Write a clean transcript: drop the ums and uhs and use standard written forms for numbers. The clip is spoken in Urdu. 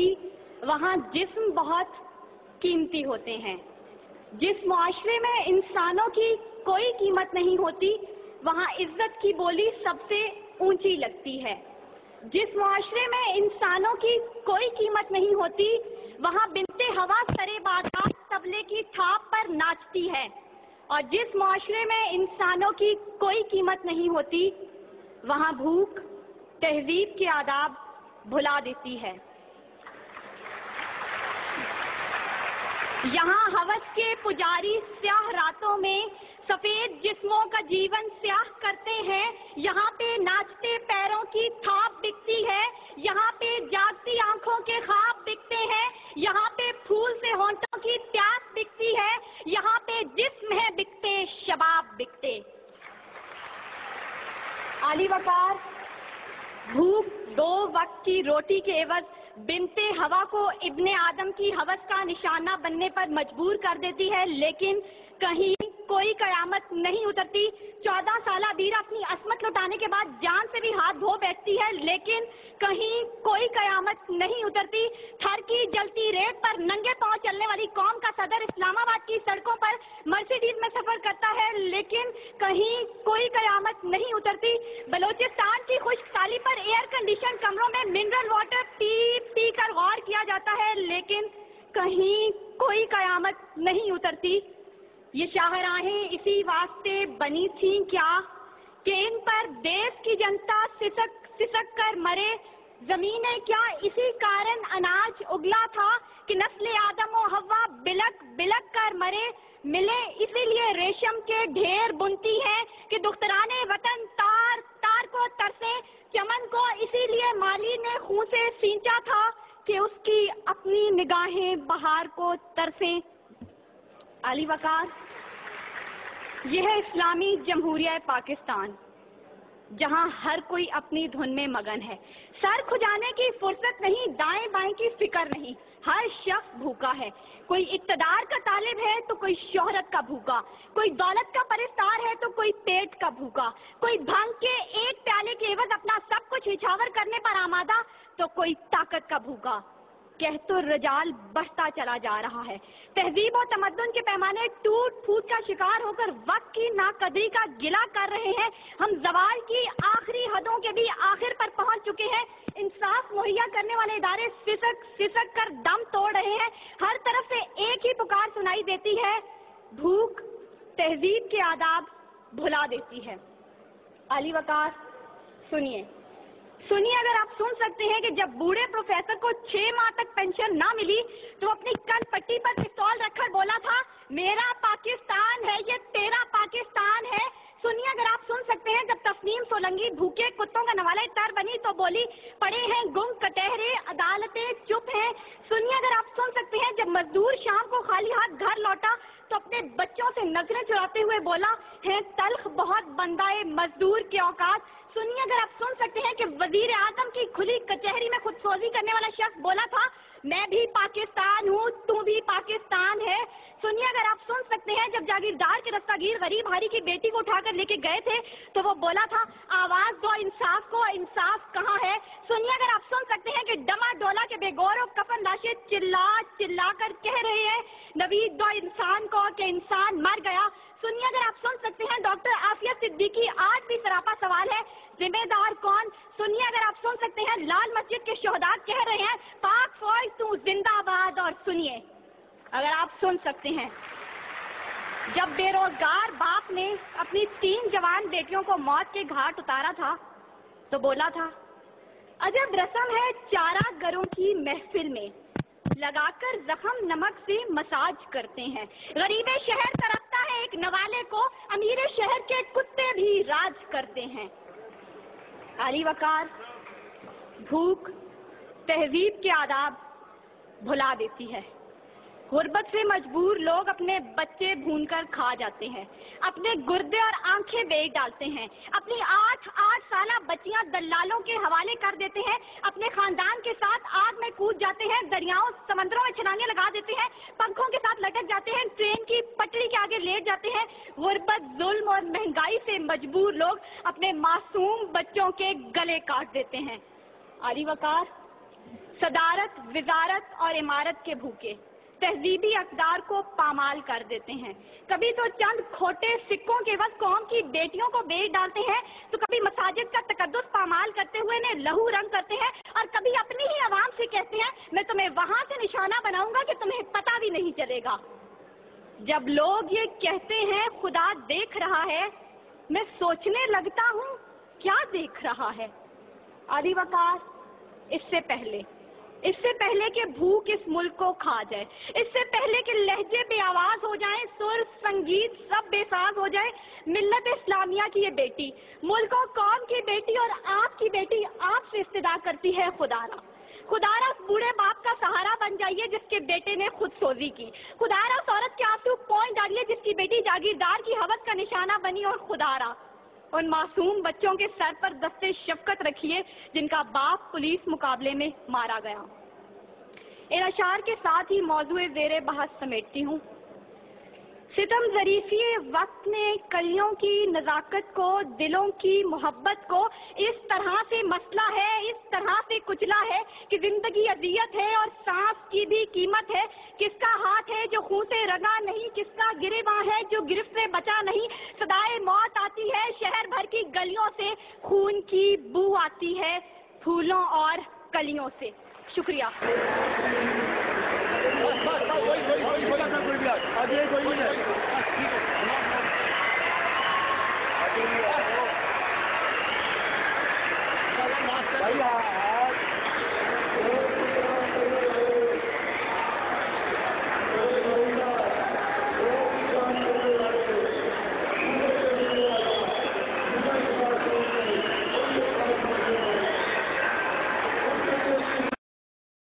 ہوتی وہاں جسم بہت قیمتی ہوتے ہیں۔ جس معاشرے میں انسانوں کی کوئی قیمت نہیں ہوتی وہاں عزت کی بولی سب سے اونچی لگتی ہے۔ جس معاشرے میں انسانوں کی کوئی قیمت نہیں ہوتی وہاں بنت ہوا سرے بادات طبلے کی تھاپ پر ناچتی ہے، اور جس معاشرے میں انسانوں کی کوئی قیمت نہیں ہوتی وہاں بھوک تہذیب کے آداب بھلا دیتی ہے۔ یہاں ہوس کے پجاری سیاہ راتوں میں سفید جسموں کا جیون سیاہ کرتے ہیں، یہاں پہ ناچتے پیروں کی تھاپ بکتی ہے، یہاں پہ جاگتی آنکھوں کے خواب بکتے ہیں، یہاں پہ پھول سے ہونٹوں کی پیاس بکتی ہے، یہاں پہ جسم ہے بکتے شباب بکتے۔ عالی وقار بھوک 2 وقت کی روٹی کے عوض بنت ہوا کو ابن آدم کی ہوس کا نشانہ بننے پر مجبور کر دیتی ہے، لیکن کہیں کوئی قیامت نہیں اترتی۔ 14 سالہ بیرہ اپنی عصمت لوٹانے کے بعد جان سے بھی ہاتھ دھو بیٹھتی ہے، لیکن کہیں کوئی قیامت نہیں اترتی۔ تھر کی جلتی ریت پر ننگے پاؤں چلنے والی قوم کا صدر اسلام آباد کی سڑکوں پر مرسیڈیز میں سفر کرتا ہے، لیکن کہیں کوئی قیامت نہیں اترتی۔ بلوچستان کی خشک سالی پر ایئر کنڈیشن کمروں میں منرل واٹر پی پی کر غور کیا جاتا ہے، لیکن کہیں کوئی قیامت نہیں اترتی۔ یہ شاہراہیں اسی واسطے بنی تھیں کیا کہ ان پر دیس کی جنتا سسک سسک کر مرے؟ زمینیں کیا اسی کارن اناج اگلا تھا کہ نسل آدم و حوا بلک بلک کر مرے؟ ملے اسی لیے ریشم کے ڈھیر بنتی ہیں کہ دخترانے وطن تار تار کو ترسے؟ چمن کو اسی لیے مالی نے خون سے سینچا تھا کہ اس کی اپنی نگاہیں بہار کو ترسیں۔ عالی وقار یہ ہے اسلامی جمہوریہ پاکستان، جہاں ہر کوئی اپنی دھن میں مگن ہے، سر کھجانے کی فرصت نہیں، دائیں بائیں کی فکر نہیں، ہر شخص بھوکا ہے۔ کوئی اقتدار کا طالب ہے تو کوئی شہرت کا بھوکا، کوئی دولت کا پرستار ہے تو کوئی پیٹ کا بھوکا، کوئی بھنگ کے ایک پیالے کے عوض اپنا سب کچھ نچھاور کرنے پر آمادہ تو کوئی طاقت کا بھوکا۔ کہت الرجال بڑھتا چلا جا رہا ہے، تہذیب و تمدن کے پیمانے ٹوٹ پھوٹ کا شکار ہو کر وقت کی ناقدری کا گلہ کر رہے ہیں، ہم زوال کی آخری حدوں کے بھی آخر پر پہنچ چکے ہیں، انصاف مہیا کرنے والے ادارے سسک سسک کر دم توڑ رہے ہیں، ہر طرف سے ایک ہی پکار سنائی دیتی ہے، بھوک تہذیب کے آداب بھلا دیتی ہے۔ عالی وقار سنیے سنیے، اگر آپ سن سکتے ہیں کہ جب بوڑھے پروفیسر کو 6 ماہ تک پینشن نہ ملی تو اپنی کن پٹی پر پستول رکھ کر بولا تھا، میرا پاکستان ہے یہ تیرا پاکستان ہے۔ سنیے اگر آپ سن سکتے ہیں جب تسنیم سولنگی بھوکے کتوں کا نوالہ تر بنی تو بولی، پڑے ہیں گم کٹہرے عدالتیں چپ ہیں۔ سنیے اگر آپ سن سکتے ہیں جب مزدور شام کو خالی ہاتھ گھر لوٹا تو اپنے بچوں سے نظریں چراتے ہوئے بولا، ہے تلخ بہت بندائے مزدور کے اوقات۔ سنیے اگر آپ سن سکتے ہیں کہ وزیر اعظم کی کھلی کچہری میں خود سوزی کرنے والا شخص بولا تھا، میں بھی پاکستان ہوں تو بھی پاکستان ہے۔ سنیے اگر آپ سن سکتے ہیں جب جاگیردار کے دستگیر غریب ہاری کی بیٹی کو اٹھا کر لے کے گئے تھے تو وہ بولا تھا، آواز دو انصاف کو، انصاف کہاں ہے؟ سنیے اگر آپ سن سکتے ہیں کہ ڈما ڈولا کے بے گور و کفن لاشیں چلا چلا کر کہہ رہے ہیں، نوید دو انسان کو کہ انسان مر گیا۔ سنیے اگر آپ سن سکتے ہیں ڈاکٹر عافیہ صدیقی آج بھی سراپا سوال ہے، ذمہ دار کون؟ سنیے اگر آپ سن سکتے ہیں لال مسجد کے شہداء کہہ رہے ہیں، پاک فوج تو زندہ باد۔ اور سنیے اگر آپ سن سکتے ہیں جب بے روزگار باپ نے اپنی 3 جوان بیٹیوں کو موت کے گھاٹ اتارا تھا تو بولا تھا، عجب رسم ہے چارہ گروں کی محفل میں، لگا کر زخم نمک سے مساج کرتے ہیں، غریب شہر تڑپتا ہے ایک نوالے کو، امیر شہر کے کتے بھی راج کرتے ہیں۔ عالی وقار بھوک تہذیب کے آداب بھلا دیتی ہے۔ غربت سے مجبور لوگ اپنے بچے بھون کر کھا جاتے ہیں، اپنے گردے اور آنکھیں بیچ ڈالتے ہیں، اپنی 8 سالہ بچیاں دلالوں کے حوالے کر دیتے ہیں، اپنے خاندان کے ساتھ آگ میں کود جاتے ہیں، دریاؤں سمندروں میں چھلانگیں لگا دیتے ہیں، پنکھوں کے ساتھ لٹک جاتے ہیں، ٹرین کی پٹری کے آگے لیٹ جاتے ہیں۔ غربت، ظلم اور مہنگائی سے مجبور لوگ اپنے معصوم بچوں کے گلے کاٹ دیتے ہیں۔ عالی وقار صدارت، وزارت اور عمارت کے بھوکے تہذیبی اقدار کو پامال کر دیتے ہیں. کبھی تو چند کھوٹے سکوں کے عوض قوم کی بیٹیوں کو بیچ ڈالتے ہیں، تو کبھی مساجد کا تقدس پامال کرتے ہوئے انہیں لہو رنگ کرتے ہیں، اور کبھی اپنی ہی عوام سے کہتے ہیں میں تمہیں وہاں سے نشانہ بناؤں گا کہ تمہیں پتہ بھی نہیں چلے گا. جب لوگ یہ کہتے ہیں خدا دیکھ رہا ہے، میں سوچنے لگتا ہوں کیا دیکھ رہا ہے. علی وقار، اس سے پہلے کہ بھوک اس ملک کو کھا جائے، اس سے پہلے کہ لہجے بے آواز ہو جائیں، سر سنگیت سب بے ساز ہو جائے، ملت اسلامیہ کی یہ بیٹی، ملک و قوم کی بیٹی اور آپ کی بیٹی آپ سے استدعا کرتی ہے خدارا اس بوڑھے باپ کا سہارا بن جائیے جس کے بیٹے نے خود سوزی کی. خدارا اس عورت کے آنسو پوئیں ڈالیے جس کی بیٹی جاگیردار کی ہوس کا نشانہ بنی. اور خدارا ان معصوم بچوں کے سر پر دستے شفقت رکھیے جن کا باپ پولیس مقابلے میں مارا گیا. ان اشعار کے ساتھ ہی موضوع زیر بحث سمیٹتی ہوں. ستم ظریفی وقت نے کلیوں کی نزاکت کو، دلوں کی محبت کو اس طرح سے مسئلہ ہے، اس طرح سے کچلا ہے کہ زندگی اذیت ہے اور سانس کی بھی قیمت ہے. کس کا ہاتھ ہے جو خون سے رنگا نہیں، کس کا گریباں ہے جو گرفت سے بچا نہیں. صدائے موت آتی ہے شہر بھر کی گلیوں سے، خون کی بو آتی ہے پھولوں اور کلیوں سے. شکریہ. بھائی